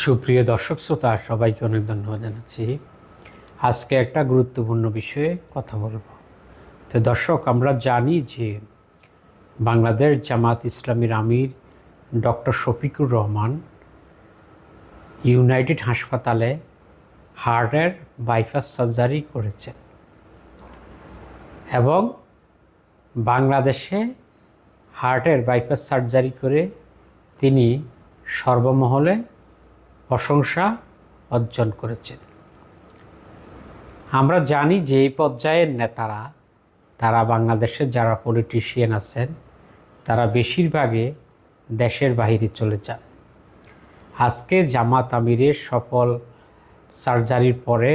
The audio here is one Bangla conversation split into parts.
সুপ্রিয় দর্শক শ্রোতা সবাইকে অনেক ধন্যবাদ জানাচ্ছি। আজকে একটা গুরুত্বপূর্ণ বিষয়ে কথা বলব। তো দর্শক, আমরা জানি যে বাংলাদেশ জামাত ইসলামীর আমির ডক্টর শফিকুর রহমান ইউনাইটেড হাসপাতালে হার্টের বাইপাস সার্জারি করেছেন এবং বাংলাদেশে হার্টের বাইপাস সার্জারি করে তিনি সর্বমহলে প্রশংসা অর্জন করেছেন। আমরা জানি যে এই পর্যায়ের নেতারা, তারা বাংলাদেশের যারা পলিটিশিয়ান আছেন, তারা বেশিরভাগে দেশের বাইরে চলে যান। আজকে জামাত আমিরের সফল সার্জারির পরে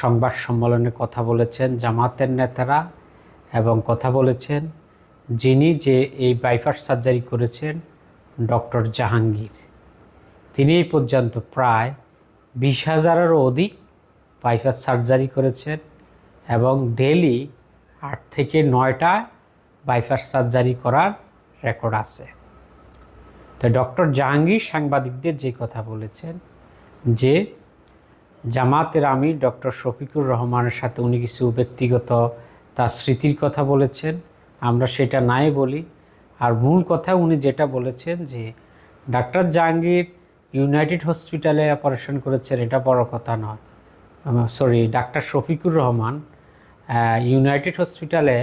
সংবাদ সম্মেলনে কথা বলেছেন জামাতের নেতারা এবং কথা বলেছেন যিনি যে এই বাইপাস সার্জারি করেছেন ডক্টর জাহাঙ্গীর। তিনি এই পর্যন্ত প্রায় 20,000-এরও অধিক বাইপাস সার্জারি করেছেন এবং ডেইলি 8 থেকে 9টা বাইপাস সার্জারি করার রেকর্ড আছে। তো ডক্টর জাহাঙ্গীর সাংবাদিকদের যে কথা বলেছেন যে জামাতের আমির ডক্টর শফিকুর রহমানের সাথে উনি কিছু ব্যক্তিগত তার স্মৃতির কথা বলেছেন, আমরা সেটা নাই বলি। আর মূল কথা উনি যেটা বলেছেন যে ডাক্তার জাহাঙ্গীর ইউনাইটেড হসপিটালে অপারেশন করেছেন, এটা বড় কথা নয়। ডাক্তার শফিকুর রহমান ইউনাইটেড হসপিটালে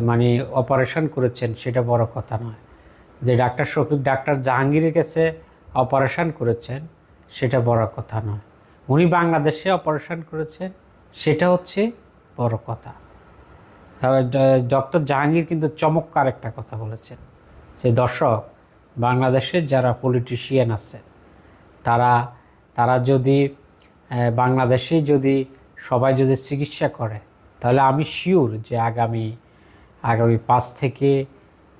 মানে অপারেশন করেছেন, সেটা বড় কথা নয়। যে ডাক্তার জাহাঙ্গীরের কাছে অপারেশন করেছেন, সেটা বড় কথা নয়। উনি বাংলাদেশে অপারেশন করেছেন, সেটা হচ্ছে বড় কথা। তবে ডক্টর জাহাঙ্গীর কিন্তু চমৎকার একটা কথা বলেছেন যে দর্শক, বাংলাদেশের যারা পলিটিশিয়ান আছেন তারা যদি বাংলাদেশে যদি সবাই যদি চিকিৎসা করে, তাহলে আমি শিওর যে আগামী 5 থেকে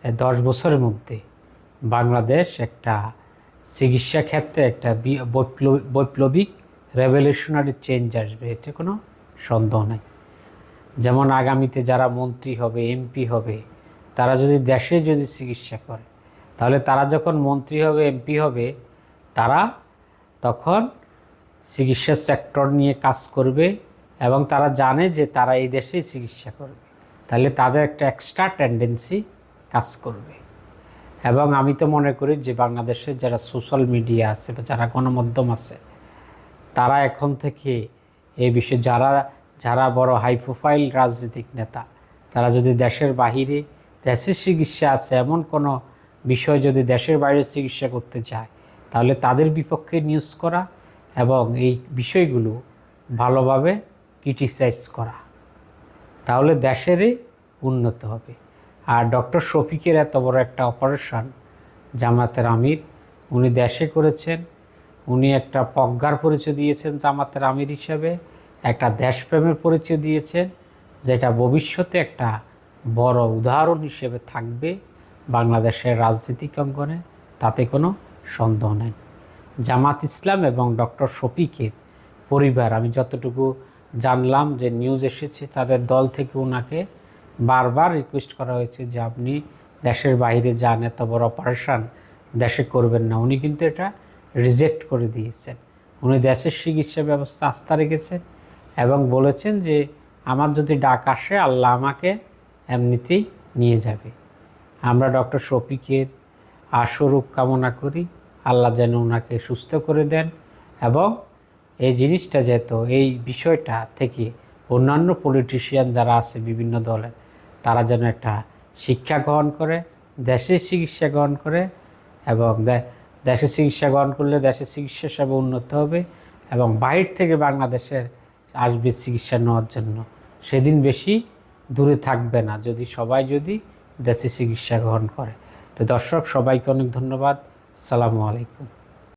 10 বছরের মধ্যে বাংলাদেশ একটা চিকিৎসা ক্ষেত্রে একটা বৈপ্লবিক রেভলিউশনারি চেঞ্জ আসবে, এতে কোনো সন্দেহ নেই। যেমন আগামীতে যারা মন্ত্রী হবে, এমপি হবে, তারা যদি দেশে যদি চিকিৎসা করে, তাহলে তারা যখন মন্ত্রী হবে, এমপি হবে, তারা তখন চিকিৎসা সেক্টর নিয়ে কাজ করবে এবং তারা জানে যে তারা এই দেশেই চিকিৎসা করবে, তাহলে তাদের একটা এক্সট্রা টেন্ডেন্সি কাজ করবে। এবং আমি তো মনে করি যে বাংলাদেশের যারা সোশ্যাল মিডিয়া আছে বা যারা গণমাধ্যম আছে, তারা এখন থেকে এই বিষয়ে যারা বড় হাই প্রোফাইল রাজনৈতিক নেতা, তারা যদি দেশের বাহিরে দেশের চিকিৎসা আছে এমন কোনো বিষয় যদি দেশের বাইরে চিকিৎসা করতে চায়, তাহলে তাদের বিপক্ষে নিউজ করা এবং এই বিষয়গুলো ভালোভাবে ক্রিটিসাইজ করা, তাহলে দেশেরই উন্নত হবে। আর ডক্টর শফিকের এত বড় একটা অপারেশন জামাতের আমির উনি দেশে করেছেন, উনি একটা প্রজ্ঞার পরিচয় দিয়েছেন জামাতের আমির হিসেবে, একটা দেশপ্রেমের পরিচয় দিয়েছেন, যেটা ভবিষ্যতে একটা বড় উদাহরণ হিসেবে থাকবে বাংলাদেশের রাজনৈতিক অঙ্গনে, তাতে কোনো সন্দেহ নেই। জামাত ইসলাম এবং ডক্টর শফিকের পরিবার, আমি যতটুকু জানলাম যে নিউজ এসেছে, তাদের দল থেকে ওনাকে বারবার রিকোয়েস্ট করা হয়েছে যে আপনি দেশের বাইরে যান, এত বড় অপারেশন দেশে করবেন না। উনি কিন্তু এটা রিজেক্ট করে দিয়েছেন। উনি দেশের চিকিৎসা ব্যবস্থা আস্থা রেখেছেন এবং বলেছেন যে আমার যদি ডাক আসে, আল্লাহ আমাকে এমনিতেই নিয়ে যাবে। আমরা ডক্টর শফিকের আশুরূপ কামনা করি, আল্লাহ যেন ওনাকে সুস্থ করে দেন এবং এই জিনিসটা এই বিষয়টা থেকে অন্যান্য পলিটিশিয়ান যারা আছে বিভিন্ন দলের, তারা যেন একটা শিক্ষা গ্রহণ করে, দেশের চিকিৎসা গ্রহণ করে এবং দেশের চিকিৎসা গ্রহণ করলে দেশের চিকিৎসা সেবা উন্নত হবে এবং বাইরে থেকে বাংলাদেশের আসবে চিকিৎসা নেওয়ার জন্য, সেদিন বেশি দূরে থাকবে না যদি সবাই দেশে চিকিৎসা গ্রহণ করে। তো দর্শক, সবাইকে অনেক ধন্যবাদ। আসসালামু আলাইকুম।